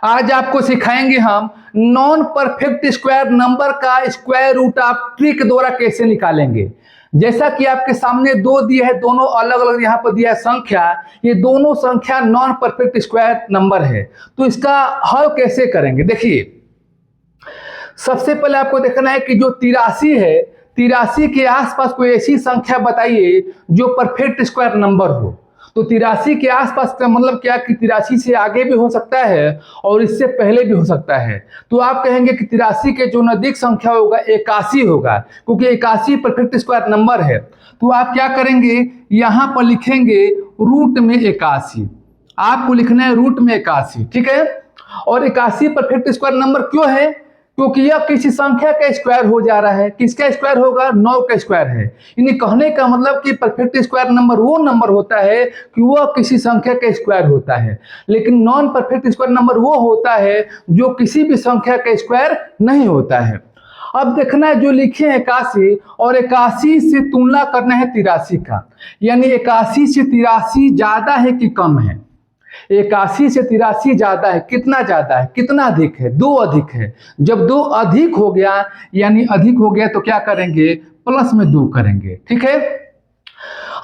आज आपको सिखाएंगे हम नॉन परफेक्ट स्क्वायर नंबर का स्क्वायर रूट आप ट्रिक द्वारा कैसे निकालेंगे। जैसा कि आपके सामने दो दिए है, दोनों अलग अलग यहाँ पर दिया है संख्या, ये दोनों संख्या नॉन परफेक्ट स्क्वायर नंबर है। तो इसका हल कैसे करेंगे, देखिए सबसे पहले आपको देखना है कि जो 83 है, 83 के आसपास कोई ऐसी संख्या बताइए जो परफेक्ट स्क्वायर नंबर हो। तो 83 के आसपास का मतलब क्या कि 83 से आगे भी हो सकता है और इससे पहले भी हो सकता है। तो आप कहेंगे कि 83 के जो नजदीक संख्या होगा 81 होगा, क्योंकि 81 परफेक्ट स्क्वायर नंबर है। तो आप क्या करेंगे, यहां पर लिखेंगे रूट में 81, आपको लिखना है रूट में 81, ठीक है। और 81 परफेक्ट स्क्वायर नंबर क्यों है, क्योंकि यह किसी संख्या का स्क्वायर हो जा रहा है। किसका स्क्वायर होगा, 9 का स्क्वायर है। यानी कहने का मतलब कि परफेक्ट स्क्वायर नंबर वो नंबर होता है कि वह किसी संख्या का स्क्वायर होता है, लेकिन नॉन परफेक्ट स्क्वायर नंबर वो होता है जो किसी भी संख्या का स्क्वायर नहीं होता है। अब देखना है जो लिखे हैं 81 और 81 से तुलना करना है 83 का, यानी 81 से 83 ज्यादा है कि कम है। 81 से 83 ज्यादा है, कितना ज्यादा है, कितना अधिक है, 2 अधिक है। जब 2 अधिक हो गया यानी अधिक हो गया तो क्या करेंगे, प्लस में 2 करेंगे, ठीक है।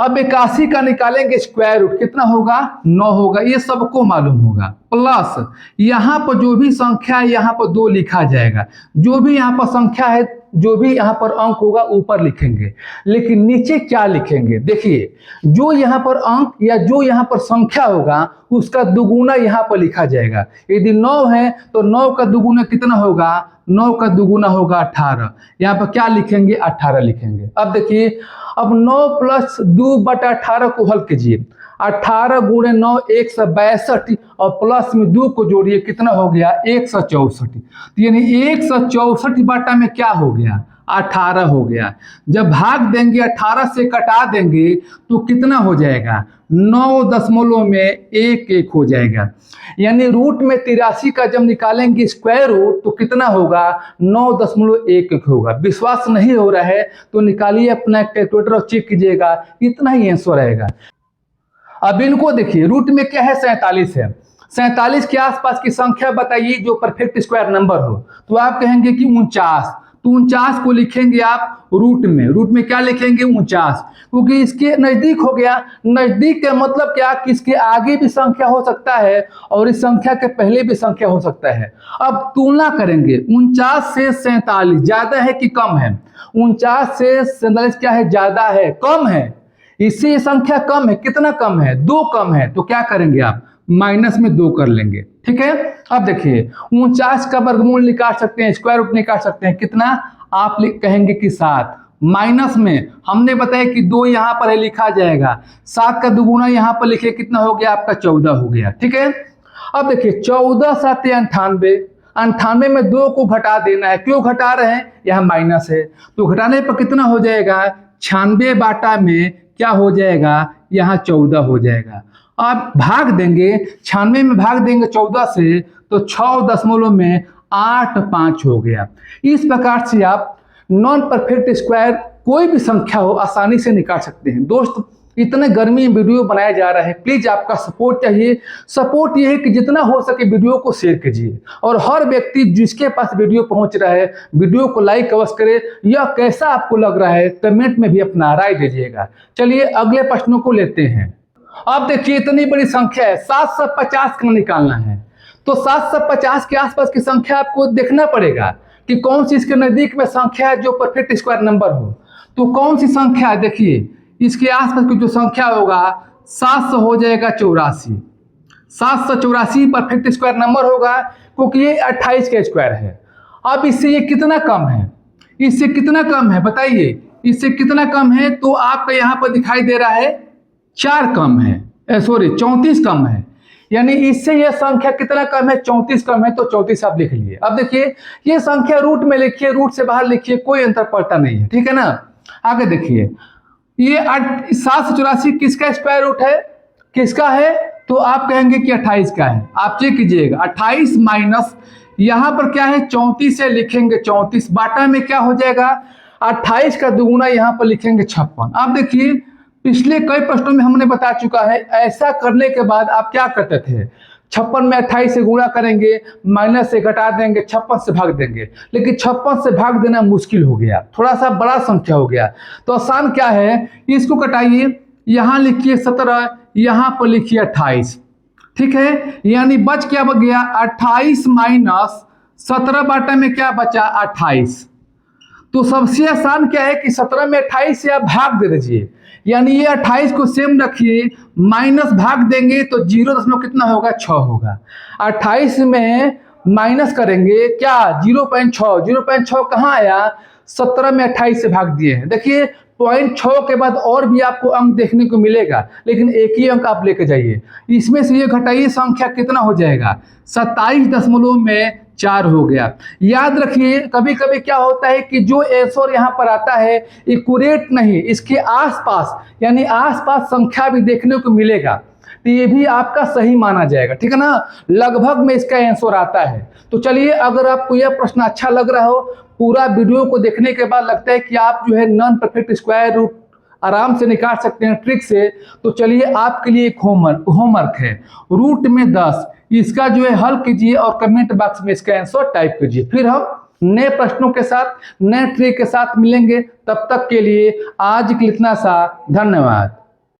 अब 81 का निकालेंगे स्क्वायर रूट, कितना होगा, 9 होगा, ये सबको मालूम होगा। प्लस यहाँ पर जो भी संख्या है यहाँ पर 2 लिखा जाएगा, जो भी यहाँ पर संख्या है, जो भी यहाँ पर अंक होगा ऊपर लिखेंगे, लेकिन नीचे क्या लिखेंगे, देखिए जो यहाँ पर अंक या जो यहाँ पर संख्या होगा उसका दुगुना यहाँ पर लिखा जाएगा। यदि 9 है तो 9 का दुगुना कितना होगा, 9 का दुगुना होगा 18। यहाँ पर क्या लिखेंगे, 18 लिखेंगे। अब देखिए, अब 9 प्लस 2/18 को हल कीजिए, 18 गुणे 9 162 और प्लस में 2 को जोड़िए, कितना हो गया, 164। यानी 164 बाटा में क्या हो गया, 18 हो गया। जब भाग देंगे 18 से कटा देंगे तो कितना हो जाएगा, 9.11 हो जाएगा। यानी रूट में 83 का जब निकालेंगे स्क्वायर रूट तो कितना होगा, 9.11 होगा। विश्वास नहीं हो रहा है तो निकालिए अपना कैलकुलेटर और चेक कीजिएगा, इतना ही आंसर रहेगा। अब इनको देखिए, रूट में क्या है, 47 है। 47 के आसपास की संख्या बताइए जो परफेक्ट स्क्वायर नंबर हो। तो आप कहेंगे कि 49, तो 49 को लिखेंगे आप रूट में क्या लिखेंगे, 49, क्योंकि इसके नजदीक हो गया। नजदीक का मतलब क्या कि इसके आगे भी संख्या हो सकता है और इस संख्या के पहले भी संख्या हो सकता है। अब तुलना करेंगे, 49 से 47 ज्यादा है कि कम है, 49 से 47 क्या है, ज्यादा है, कम है। इससे ये संख्या कम है, कितना कम है, 2 कम है। तो क्या करेंगे आप, माइनस में 2 कर लेंगे, ठीक है। अब देखिए 49 का वर्गमूल निकाल सकते हैं, स्क्वायर रूट निकाल सकते हैं, कितना, आप कहेंगे कि 7। माइनस में हमने बताया कि 2 यहाँ पर है, लिखा जाएगा, 7 का दुगुना यहाँ पर लिखिए, कितना हो गया आपका, 14 हो गया, ठीक है। अब देखिए 14 7 98, 98 में 2 को घटा देना है। क्यों घटा रहे हैं, यहाँ माइनस है, तो घटाने पर कितना हो जाएगा, 96 बाटा में क्या हो जाएगा, यहाँ 14 हो जाएगा। अब भाग देंगे, 96 में भाग देंगे 14 से तो 6.85 हो गया। इस प्रकार से आप नॉन परफेक्ट स्क्वायर कोई भी संख्या हो आसानी से निकाल सकते हैं। दोस्त, इतने गर्मी में वीडियो बनाया जा रहा है, प्लीज आपका सपोर्ट चाहिए। सपोर्ट ये है कि जितना हो सके वीडियो को शेयर कीजिए और हर व्यक्ति जिसके पास वीडियो पहुंच रहा है वीडियो को लाइक अवश्य करे। यह कैसा आपको लग रहा है कमेंट में भी अपना राय दीजिएगा। चलिए अगले प्रश्नों को लेते हैं। अब देखिए इतनी बड़ी संख्या है, 750 का निकालना है। तो 750 के आसपास की संख्या आपको देखना पड़ेगा कि कौन सी इसके नजदीक में संख्या है जो परफेक्ट स्क्वायर नंबर हो। तो कौन सी संख्या है, देखिए इसके आसपास की जो संख्या होगा 700 हो जाएगा 84। 784 परफेक्ट स्क्वायर नंबर होगा क्योंकि ये 28 का स्क्वायर है। अब इससे ये कितना कम है, इससे कितना कम है बताइए, इससे कितना कम है, तो आपका यहाँ पर दिखाई दे रहा है 4 कम है, 34 कम है। यानी इससे यह संख्या कितना कम है, 34 कम है, तो 34 आप लिख लिए। अब देखिए ये संख्या रूट में लिखिए, रूट से बाहर लिखिए, कोई अंतर पड़ता नहीं है, ठीक है ना। आगे देखिए ये 784 किसका स्क्वायर रूट है, किसका है, तो आप कहेंगे कि 28 का है। आप चेक कीजिएगा, 28 माइनस यहाँ पर क्या है 34 है, लिखेंगे 34 बाटा में क्या हो जाएगा, 28 का दुगुना यहाँ पर लिखेंगे 56। आप देखिए पिछले कई प्रश्नों में हमने बता चुका है, ऐसा करने के बाद आप क्या करते थे, 56 में 28 से गुणा करेंगे, माइनस से घटा देंगे, 56 से भाग देंगे। लेकिन 56 से भाग देना मुश्किल हो गया, थोड़ा सा बड़ा संख्या हो गया। तो आसान क्या है, इसको कटाइए, यहाँ लिखिए 17, यहाँ पर लिखिए 28, ठीक है। यानी बच क्या बच गया, 28 माइनस 17 बाटा में क्या बचा, 28। तो सबसे आसान क्या है कि 17 में 28 से आप भाग दे दीजिए, यानी ये 28 को सेम रखिए, माइनस भाग देंगे तो 0 कितना होगा, 6 होगा। 28 में माइनस करेंगे क्या, 0.6, 0.6 कहाँ आया, 17 में 28 से भाग दिए हैं। देखिए 0.6 के बाद और भी आपको अंक देखने को मिलेगा, लेकिन एक ही अंक आप लेके जाइए। इसमें से ये घटाइए, संख्या कितना हो जाएगा, 27.4 हो गया। याद रखिए कभी कभी क्या होता है कि जो आंसर यहाँ पर आता है एक्यूरेट नहीं, इसके आसपास यानी आसपास संख्या भी देखने को मिलेगा, तो ये भी आपका सही माना जाएगा, ठीक है ना। लगभग में इसका आंसर आता है। तो चलिए, अगर आपको यह प्रश्न अच्छा लग रहा हो, पूरा वीडियो को देखने के बाद लगता है कि आप जो है नॉन परफेक्ट स्क्वायर रूट आराम से निकाल सकते हैं ट्रिक से, तो चलिए आपके लिए एक होमवर्क है, रूट में 10 इसका जो है हल कीजिए और कमेंट बॉक्स में इसका आंसर टाइप कीजिए। फिर हम नए प्रश्नों के साथ, नए ट्रिक के साथ मिलेंगे। तब तक के लिए आज के लिए इतना सा, धन्यवाद।